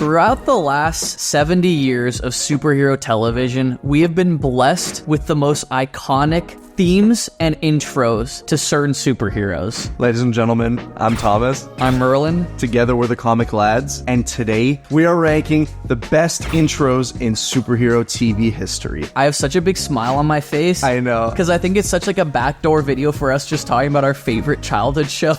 Throughout the last 70 years of superhero television, we have been blessed with the most iconic themes and intros to certain superheroes. Ladies and gentlemen, I'm Thomas. I'm Merlin. Together we're the Comic Lads, and today we are ranking the best intros in superhero TV history. I have such a big smile on my face. I know. Because I think it's such like a backdoor video for us just talking about our favorite childhood shows.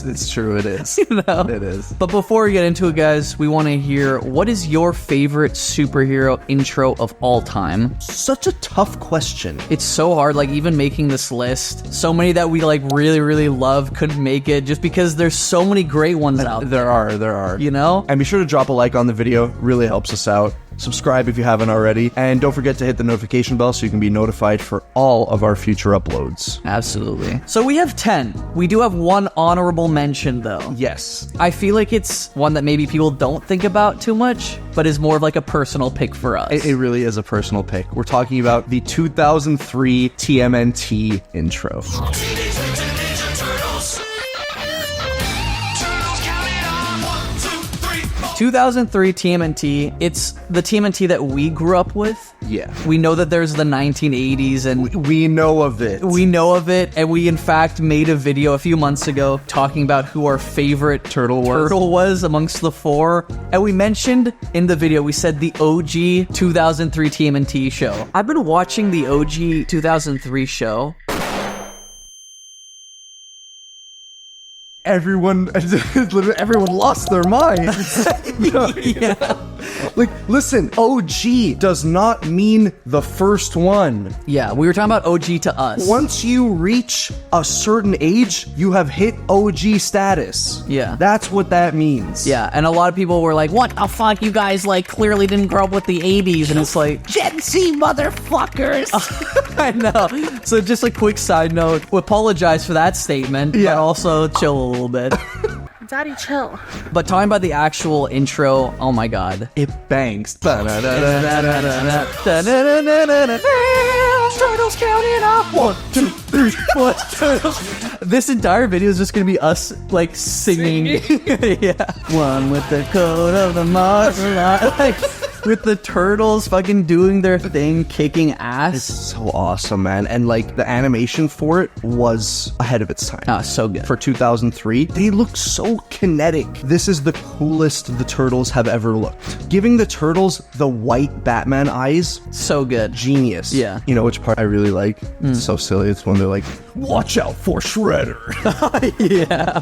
It's true, it is. You know? It is. But before we get into it, guys, we want to hear, what is your favorite superhero intro of all time? Such a tough question. It's so hard, like even making this list. So many that we like really love couldn't make it just because there's so many great ones out there. There are. You know? And be sure to drop a like on the video. Really helps us out. Subscribe if you haven't already. And don't forget to hit the notification bell so you can be notified for all of our future uploads. Absolutely. So we have 10. We do have one honorable mention, though. Yes. I feel like it's one that maybe people don't think about too much, but is more of like a personal pick for us. It really is a personal pick. We're talking about the 2003 TMNT intro. 2003 TMNT, it's the TMNT that we grew up with. Yeah. We know that there's the 1980s and we know of it. We know of it, and we in fact made a video a few months ago talking about who our favorite turtle was amongst the four. And we mentioned in the video, we said the OG 2003 TMNT show. I've been watching the OG 2003 show. Everyone lost their minds. Yeah. Like, listen, OG does not mean the first one. Yeah, we were talking about OG to us. Once you reach a certain age, you have hit OG status. Yeah. That's what that means. Yeah, and a lot of people were like, what the fuck, you guys, like, clearly didn't grow up with the 80s, and it's like, Gen Z motherfuckers! I know. So just a quick side note, we apologize for that statement, but also chill a little bit. Daddy, chill. But talking about the actual intro, oh my god. It bangs. Turtles counting up. 1, 2, 3, 4. Turtles. This entire video is just gonna be us like singing. Yeah. One with the code of the martial art. Like, with the turtles fucking doing their thing, kicking ass. It's so awesome, man. And like the animation for it was ahead of its time. Ah, so good. For 2003, they look so kinetic. This is the coolest the turtles have ever looked. Giving the turtles the white Batman eyes. So good. Genius. Yeah. You know which part I really like? It's so silly. It's when they're like, watch out for Shredder. Yeah.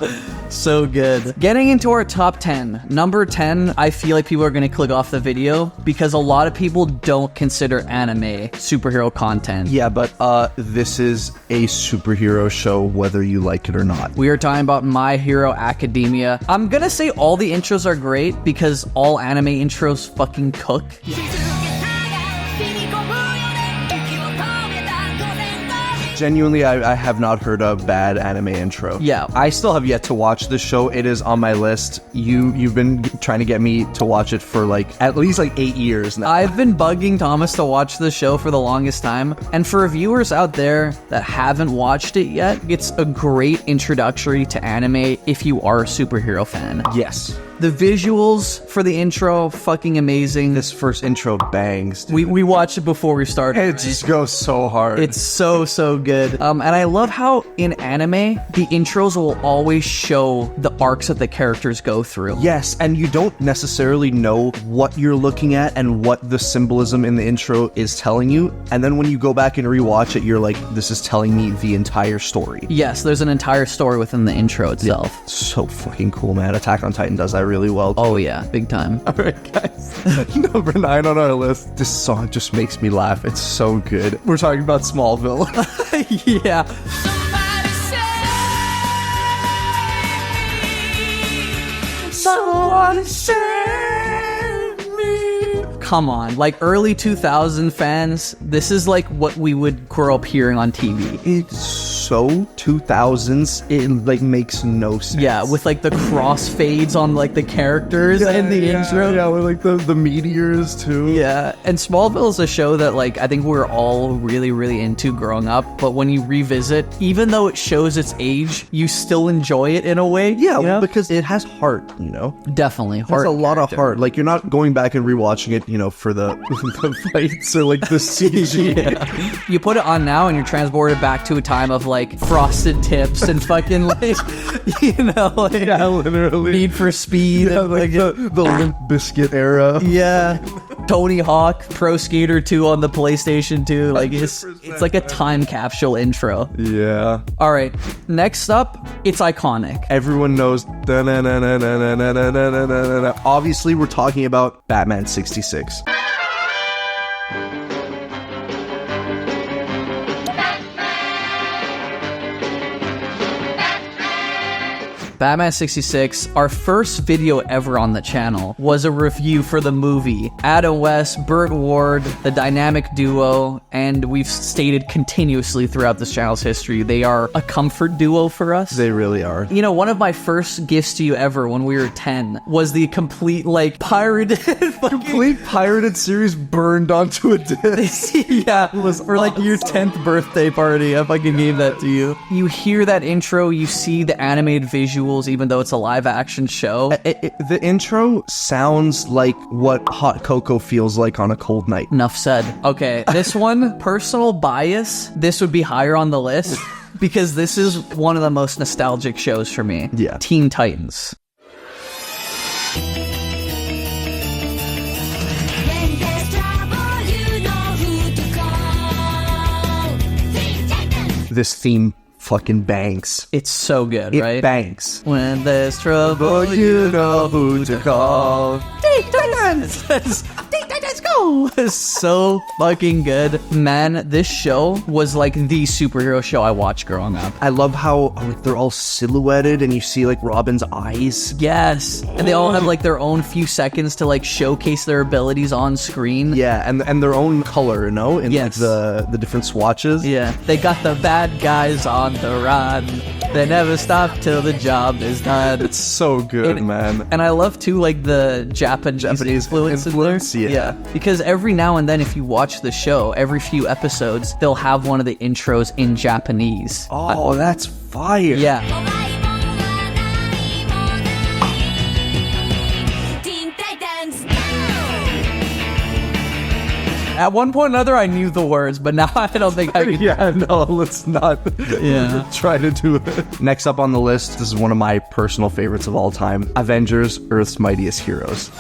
So good. Getting into our top 10. Number 10, I feel like people are going to click off the video because a lot of people don't consider anime superhero content. Yeah, but this is a superhero show whether you like it or not. We are talking about My Hero Academia. I'm gonna say all the intros are great because all anime intros fucking cook. Genuinely, I have not heard a bad anime intro. Yeah. I still have yet to watch this show. It is on my list. You've been trying to get me to watch it for like at least like 8 years now. I've been bugging Thomas to watch the show for the longest time. And for viewers out there that haven't watched it yet, it's a great introductory to anime if you are a superhero fan. Yes. The visuals for the intro, fucking amazing. This first intro bangs, dude. We watched it before we started. It just goes so hard. It's so good. And I love how in anime, the intros will always show the arcs that the characters go through. Yes, and you don't necessarily know what you're looking at and what the symbolism in the intro is telling you. And then when you go back and rewatch it, you're like, this is telling me the entire story. Yes, there's an entire story within the intro itself. Yeah, so fucking cool, man. Attack on Titan does that really well. Oh yeah, big time. All right, guys. Number 9 on our list. This song just makes me laugh. It's so good. We're talking about Smallville. Yeah. Someone save me. Come on, like early 2000 fans, this is like what we would grow up hearing on TV. It's so 2000s, it like makes no sense. Yeah, with like the crossfades on like the characters in the intro. Yeah, with like the meteors too. Yeah, and Smallville is a show that like I think we're all really, really into growing up, but when you revisit, even though it shows its age, you still enjoy it in a way. Yeah, you know? because it has heart, you know? Definitely. It has a lot of heart. Like, you're not going back and rewatching it, you know, for the fights or like the CG. Yeah. You put it on now and you're transported back to a time of like Frosted Tips and fucking like, you know, like Literally. Need for Speed. Yeah, and like the Limp Bizkit era. Yeah. Tony Hawk, Pro Skater 2 on the PlayStation 2. Like it's like a time capsule intro. Yeah. All right. Next up, it's iconic. Everyone knows. Obviously, we're talking about Batman 66. Batman 66, our first video ever on the channel, was a review for the movie. Adam West, Burt Ward, the dynamic duo, and we've stated continuously throughout this channel's history, they are a comfort duo for us. They really are. You know, one of my first gifts to you ever when we were 10 was the complete, like, pirated... Complete pirated series burned onto a disc. Yeah, for like your 10th birthday party. I fucking gave that to you. You hear that intro, you see the animated visuals, even though it's a live action show. The intro sounds like what hot cocoa feels like on a cold night. Enough said. Okay, this one, personal bias, this would be higher on the list because this is one of the most nostalgic shows for me. Yeah. Teen Titans. When there's trouble, you know who to call. Teen Titans. This theme fucking bangs. It's so good, It right? bangs. When there's trouble, You know who to call. Teen Titans! Teen Titans go! It's so fucking good. Man, this show was like the superhero show I watched growing up. I love how like they're all silhouetted and you see like Robin's eyes. Yes. And they all have like their own few seconds to like showcase their abilities on screen. Yeah, and their own color, you know, in Yes. like the different swatches. Yeah. They got the bad guys on the run. They never stop till the job is done. It's so good, And- man. And I love too like the Japanese influence in there. yeah. Because every now and then if you watch the show, every few episodes, they'll have one of the intros in Japanese. Oh, that's fire. Yeah. Teen Titans. At one point or another, I knew the words, but now I don't think I can. Yeah, no, let's not Yeah. try to do it. Next up on the list, this is one of my personal favorites of all time, Avengers, Earth's Mightiest Heroes.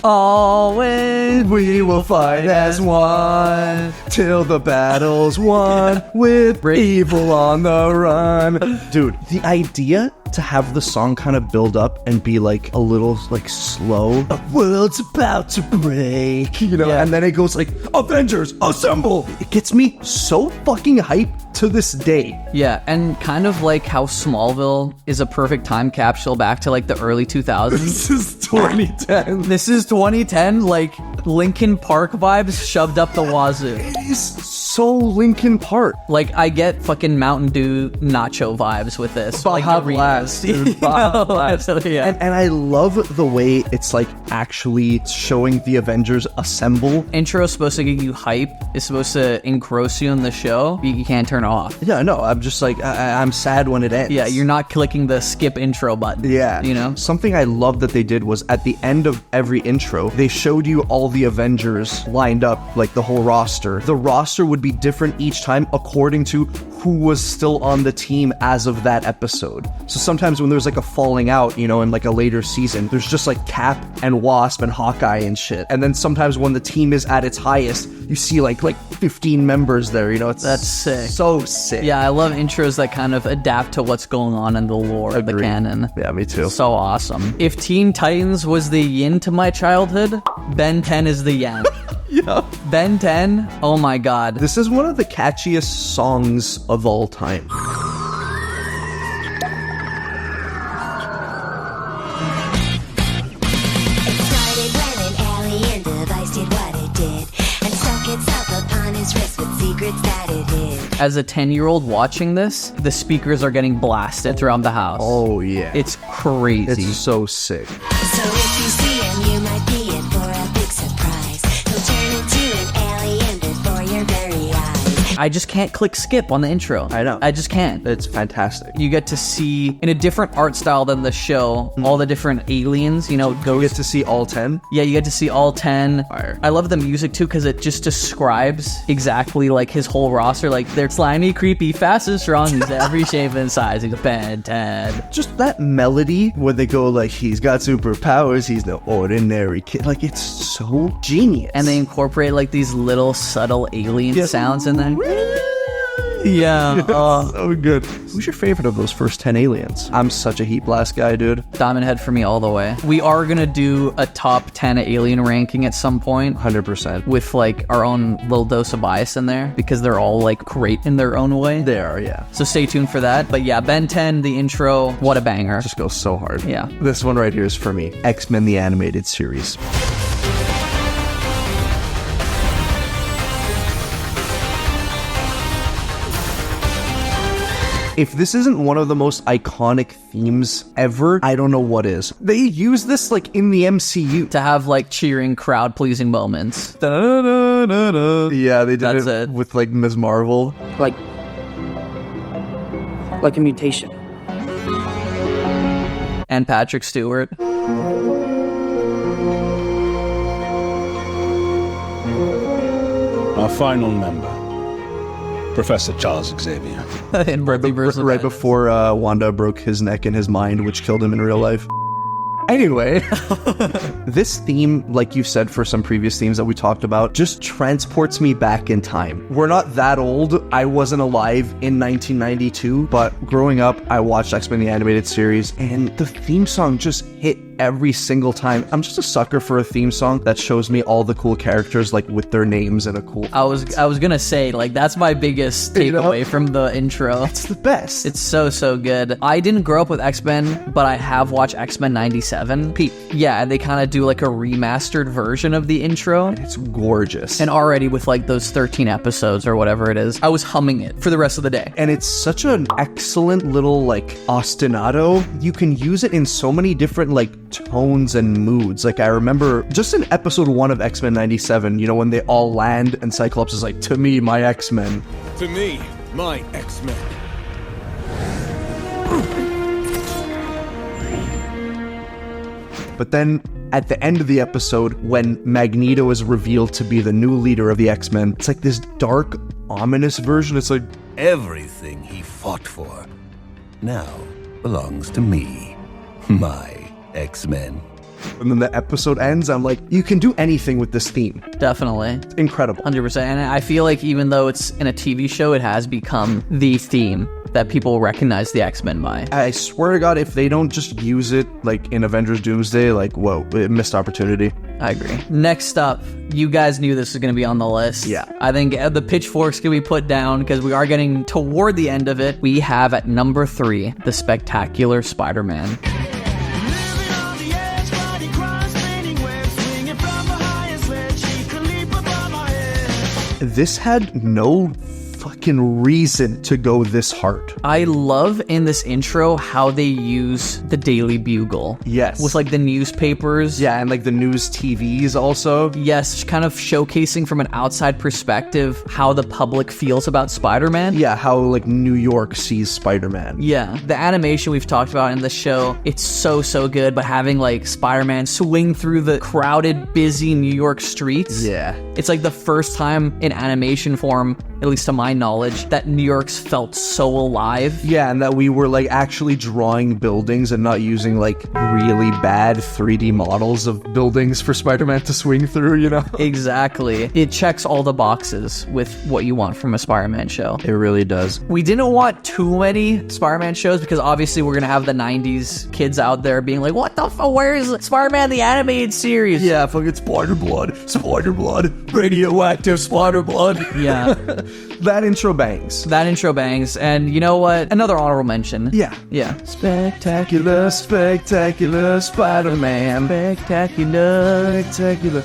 Always We will fight as one till the battle's won with evil on the run. Dude, the idea to have the song kind of build up and be like a little like slow. The world's about to break, you know, Yeah. and then it goes like Avengers assemble. It gets me so fucking hyped to this day. Yeah, and kind of like how Smallville is a perfect time capsule back to like the early 2000s. This is 2010. This is 2010, like Linkin Park vibes shoved up the wazoo. It is so Linkin Park. Like I get fucking Mountain Dew nacho vibes with this. Baja like, the Blast, remix. dude. Baja Blast. Yeah. And I love the way it's like actually showing the Avengers assemble. Intro is supposed to get you hype. It's supposed to engross you in the show. You can't turn it off. Yeah, no, I'm just like, I'm sad when it ends. Yeah, you're not clicking the skip intro button. Yeah. You know? Something I love that they did was at the end of every intro, they showed you all the Avengers lined up, like the whole roster. The roster would be different each time according to who was still on the team as of that episode. So sometimes when there's like a falling out, you know, in like a later season, there's just like Cap and Wasp and Hawkeye and shit. And then sometimes when the team is at its highest, you see like 15 members there, you know, it's That's sick. So sick. Yeah, I love intros that kind of adapt to what's going on in the lore of the Agreed. canon. Yeah, me too. So awesome. If Teen Titans was the yin to my childhood, Ben 10 is the yang. Yeah. Ben 10, oh my god. This is one of the catchiest songs of all time. Started when an alien device did what it did. As a 10-year-old watching this, the speakers are getting blasted throughout the house. Oh yeah. It's crazy. It's so sick. So if you see him, you might be in for a big surprise. He'll turn into an alien before your very eyes. I just can't click skip on the intro. I know. I just can't. It's fantastic. You get to see, in a different art style than the show, all the different aliens, you know, You ghosts. get to see all 10. Yeah, you get to see all 10. Fire. I love the music too because it just describes exactly like his whole roster. Like, they're slimy, creepy, fast and strong. He's every shape and size. He's Ben 10. Just that melody where they go like, he's got superpowers, he's no ordinary kid. Like, it's so genius. And they incorporate like these little subtle alien Yes. sounds in there. Yeah. so good. Who's your favorite of those first 10 aliens? I'm such a Heat Blast guy, dude. Diamond Head for me all the way. We are going to do a top 10 alien ranking at some point. 100%. With like our own little dose of bias in there because they're all like great in their own way. They are, yeah. So stay tuned for that. But yeah, Ben 10, the intro, what a banger. Just goes so hard. Yeah. This one right here is for me. X-Men the Animated Series. If this isn't one of the most iconic themes ever, I don't know what is. They use this like in the MCU. To have like cheering, crowd pleasing moments. Yeah, they did That's it it. with like Ms. Marvel. like a mutation. And Patrick Stewart. Our final member, Professor Charles Xavier. in Multiverse of Right Madness. before Wanda broke his neck in his mind, which killed him in real life. Anyway, this theme, like you said for some previous themes that we talked about, just transports me back in time. We're not that old. I wasn't alive in 1992, but growing up, I watched X-Men the Animated Series, and the theme song just hit every single time. I'm just a sucker for a theme song that shows me all the cool characters, like with their names and a cool... I was gonna say, like, that's my biggest You know? takeaway from the intro. It's the best. It's so good. I didn't grow up with X-Men, but I have watched X-Men 97. Pete. Yeah, and they kind of do like a remastered version of the intro. It's gorgeous. And already with like those 13 episodes or whatever it is, I was humming it for the rest of the day. And it's such an excellent little, like, ostinato. You can use it in so many different, like, tones and moods. Like, I remember just in episode 1 of X-Men 97, you know, when they all land and Cyclops is like, to me, my X-Men. To me, my X-Men. But then at the end of the episode, when Magneto is revealed to be the new leader of the X-Men, it's like this dark, ominous version. It's like, Everything he fought for now belongs to me, my X-Men. and then the episode ends. I'm like, you can do anything with this theme. Definitely. Incredible. 100%. And I feel like even though it's in a TV show, it has become the theme that people recognize the X-Men by. I swear to God, if they don't just use it, like, in Avengers Doomsday, like, whoa, missed opportunity. I agree. Next up, you guys knew this was going to be on the list. Yeah. I think the pitchforks can be put down because we are getting toward the end of it. We have at number 3, the Spectacular Spider-Man. This had no fucking reason to go this hard. I love in this intro how they use the Daily Bugle. Yes. With like the newspapers. Yeah, and like the news TVs also. Yes, kind of showcasing from an outside perspective how the public feels about Spider-Man. Yeah, how like New York sees Spider-Man. Yeah, the animation we've talked about in the show, it's so good, but having like Spider-Man swing through the crowded, busy New York streets. Yeah. It's like the first time in animation form, at least to my knowledge, that New York's felt so alive. Yeah, and that we were like actually drawing buildings and not using like really bad 3D models of buildings for Spider-Man to swing through, you know? Exactly. It checks all the boxes with what you want from a Spider-Man show. It really does. We didn't want too many Spider-Man shows because obviously we're gonna have the 90s kids out there being like, what the fuck, where is Spider-Man the animated series? Yeah, fucking Spider-Blood. Spider-Blood. radioactive spider blood. Yeah. That intro bangs. That intro bangs. And you know what? Another honorable mention. Yeah. Yeah. Spectacular, spectacular Spider-Man. Spectacular. Spectacular.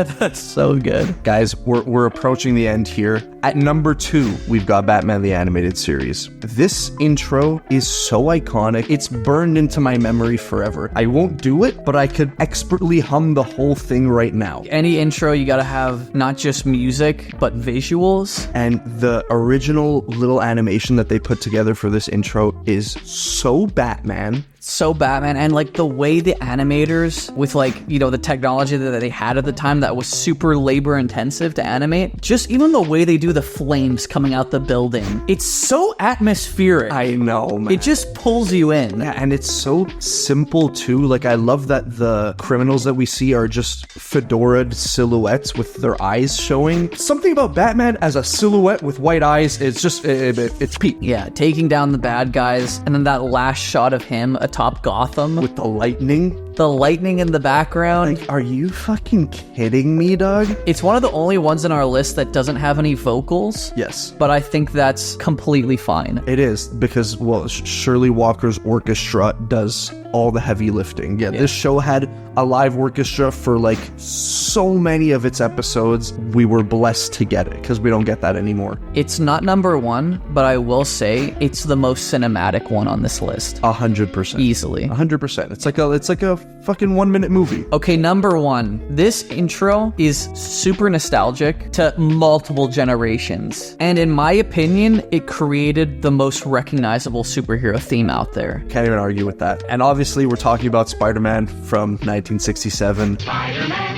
That's so good. Guys, we're approaching the end here. At number 2, we've got Batman the Animated Series. This intro is so iconic. It's burned into my memory forever. I won't do it, but I could expertly hum the whole thing right now. Any intro, you gotta have not just music, but visuals. And the original little animation that they put together for this intro is so Batman. So Batman, and like the way the animators with like, you know, the technology that they had at the time that was super labor intensive to animate, just even the way they do the flames coming out the building, it's so atmospheric. I know, man. It just pulls you in. Yeah, and it's so simple too. Like, I love that the criminals that we see are just fedora silhouettes with their eyes showing. Something about Batman as a silhouette with white eyes, it's just, it's peak. Yeah, taking down the bad guys, and then that last shot of him atop Gotham With the lightning. the lightning in the background. Like, are you fucking kidding me, dog? It's one of the only ones in our list that doesn't have any vocals. Yes. But I think that's completely fine. It is, because, well, Shirley Walker's orchestra does all the heavy lifting. Yeah, this show had a live orchestra for, like, so many of its episodes. We were blessed to get it, because we don't get that anymore. It's not number 1, but I will say it's the most cinematic one on this list. 100%. Easily. 100%. It's like a fucking 1-minute movie. Okay, number 1. This intro is super nostalgic to multiple generations. And in my opinion, it created the most recognizable superhero theme out there. Can't even argue with that. And obviously, we're talking about Spider-Man from 1967. Spider-Man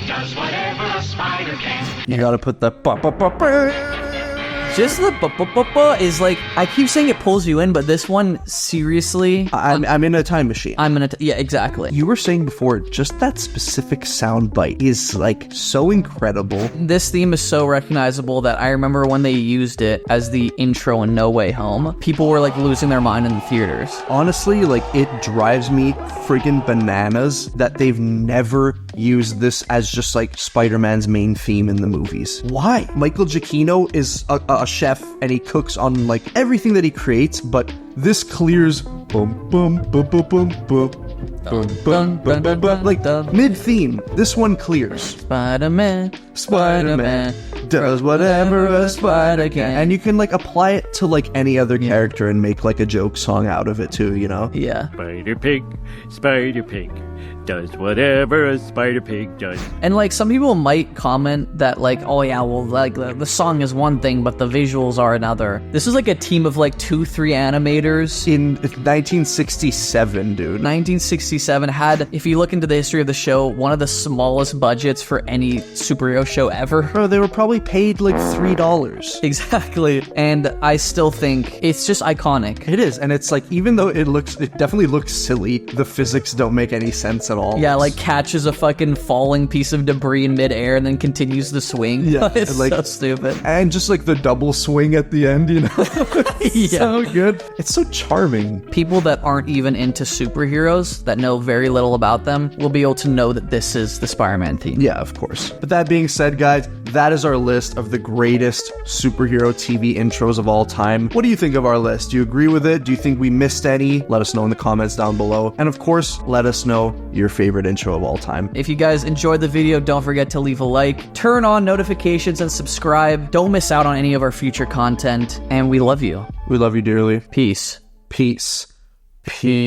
does whatever a spider can. You gotta put the Just the ba-ba-ba-ba is like, I keep saying it pulls you in, but this one, seriously, I'm in a time machine. yeah, exactly. You were saying before, just that specific sound bite is, like, so incredible. This theme is so recognizable that I remember when they used it as the intro in No Way Home, people were, like, losing their mind in the theaters. Honestly, like, it drives me friggin' bananas that they've never used this as just, like, Spider-Man's main theme in the movies. Why? Michael Giacchino is a chef, and he cooks on, like, everything that he creates, but this clears boom, boom, boom, boom, boom, boom. Boom, boom, boom, boom, boom. Like, mid-theme, this one clears. Spider-Man Does whatever a spider can. And you can, like, apply it to, like, any other character and make, like, a joke song out of it too, you know? Yeah. Spider Pig does whatever a spider pig does. And, like, some people might comment that, like, oh yeah, well, like, the song is one thing, but the visuals are another. This is, like, a team of, like, 2-3 animators. In 1967, dude. 1967 had, if you look into the history of the show, one of the smallest budgets for any superhero show ever. Bro, they were probably paid, like, $3. Exactly. And I still think it's just iconic. It is, and it's like, even though it definitely looks silly, the physics don't make any sense at all. Yeah, like catches a fucking falling piece of debris in midair and then continues to swing. Yeah, It's like, so stupid. And just like the double swing at the end, you know? It's so good. It's so charming. People that aren't even into superheroes, that know very little about them, will be able to know that this is the Spider-Man theme. Yeah, of course. But that being said, guys, that is our list of the greatest superhero TV intros of all time. What do you think of our list? Do you agree with it? Do you think we missed any? Let us know in the comments down below. And of course, let us know your favorite intro of all time. If you guys enjoyed the video, don't forget to leave a like, turn on notifications, and subscribe. Don't miss out on any of our future content. And we love you. We love you dearly. Peace. Peace. Peace.